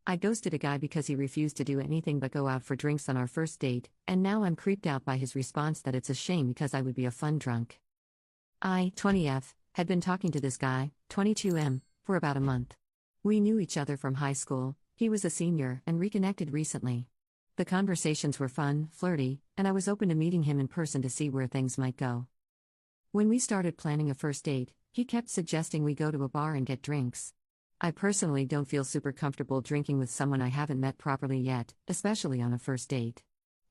I ghosted a guy because he refused to do anything but go out for drinks on our first date, and now I'm creeped out by his response that it's a shame because I would be a fun drunk. I, 20F, had been talking to this guy, 22M, for about a month. We knew each other from high school, he was a senior, and reconnected recently. The conversations were fun, flirty, and I was open to meeting him in person to see where things might go. When we started planning a first date, he kept suggesting we go to a bar and get drinks. I personally don't feel super comfortable drinking with someone I haven't met properly yet, especially on a first date.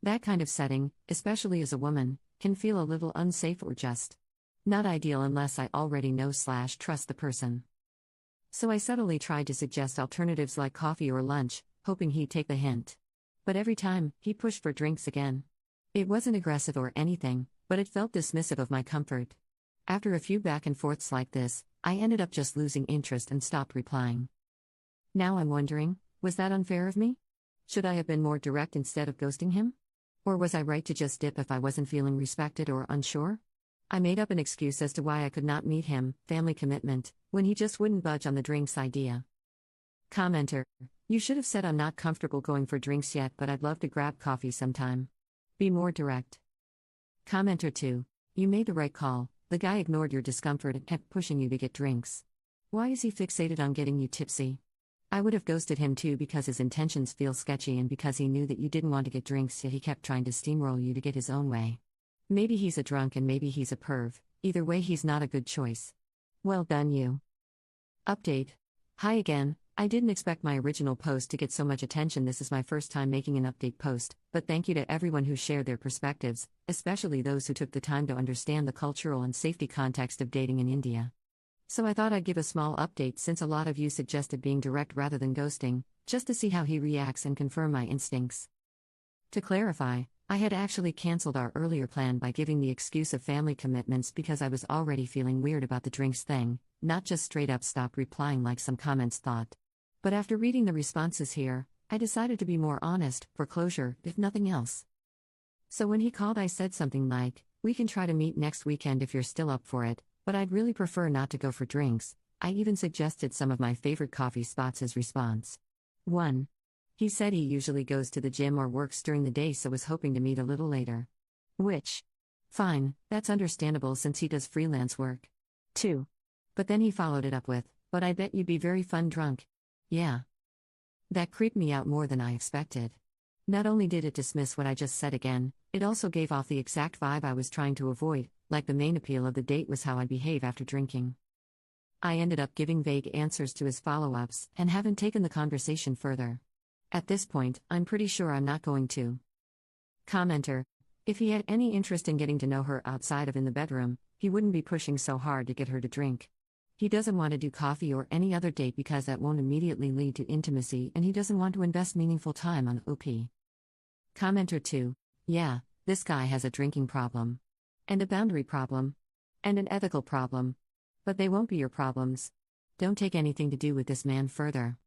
That kind of setting, especially as a woman, can feel a little unsafe or just not ideal unless I already know/trust the person. So I subtly tried to suggest alternatives like coffee or lunch, hoping he'd take the hint. But every time, he pushed for drinks again. It wasn't aggressive or anything, but it felt dismissive of my comfort. After a few back and forths like this, I ended up just losing interest and stopped replying. Now I'm wondering, was that unfair of me? Should I have been more direct instead of ghosting him? Or was I right to just dip if I wasn't feeling respected or unsure? I made up an excuse as to why I could not meet him, family commitment, when he just wouldn't budge on the drinks idea. Commenter: You should have said I'm not comfortable going for drinks yet, but I'd love to grab coffee sometime. Be more direct. Commenter 2: You made the right call. The guy ignored your discomfort and kept pushing you to get drinks. Why is he fixated on getting you tipsy? I would have ghosted him too because his intentions feel sketchy and because he knew that you didn't want to get drinks, yet he kept trying to steamroll you to get his own way. Maybe he's a drunk and maybe he's a perv. Either way, he's not a good choice. Well done, you. Update. Hi again. I didn't expect my original post to get so much attention. This is my first time making an update post, but thank you to everyone who shared their perspectives, especially those who took the time to understand the cultural and safety context of dating in India. So I thought I'd give a small update since a lot of you suggested being direct rather than ghosting, just to see how he reacts and confirm my instincts. To clarify, I had actually cancelled our earlier plan by giving the excuse of family commitments because I was already feeling weird about the drinks thing, not just straight up stop replying like some comments thought. But after reading the responses here, I decided to be more honest, for closure, if nothing else. So when he called, I said something like, "We can try to meet next weekend if you're still up for it, but I'd really prefer not to go for drinks." I even suggested some of my favorite coffee spots as response. 1. He said he usually goes to the gym or works during the day, so was hoping to meet a little later. Which? Fine, that's understandable since he does freelance work. 2. But then he followed it up with, "But I bet you'd be very fun drunk." Yeah. That creeped me out more than I expected. Not only did it dismiss what I just said again, it also gave off the exact vibe I was trying to avoid, like the main appeal of the date was how I'd behave after drinking. I ended up giving vague answers to his follow-ups and haven't taken the conversation further. At this point, I'm pretty sure I'm not going to. Commenter: If he had any interest in getting to know her outside of in the bedroom, he wouldn't be pushing so hard to get her to drink. He doesn't want to do coffee or any other date because that won't immediately lead to intimacy, and he doesn't want to invest meaningful time on OP. Commenter 2: Yeah, this guy has a drinking problem. And a boundary problem. And an ethical problem. But they won't be your problems. Don't take anything to do with this man further.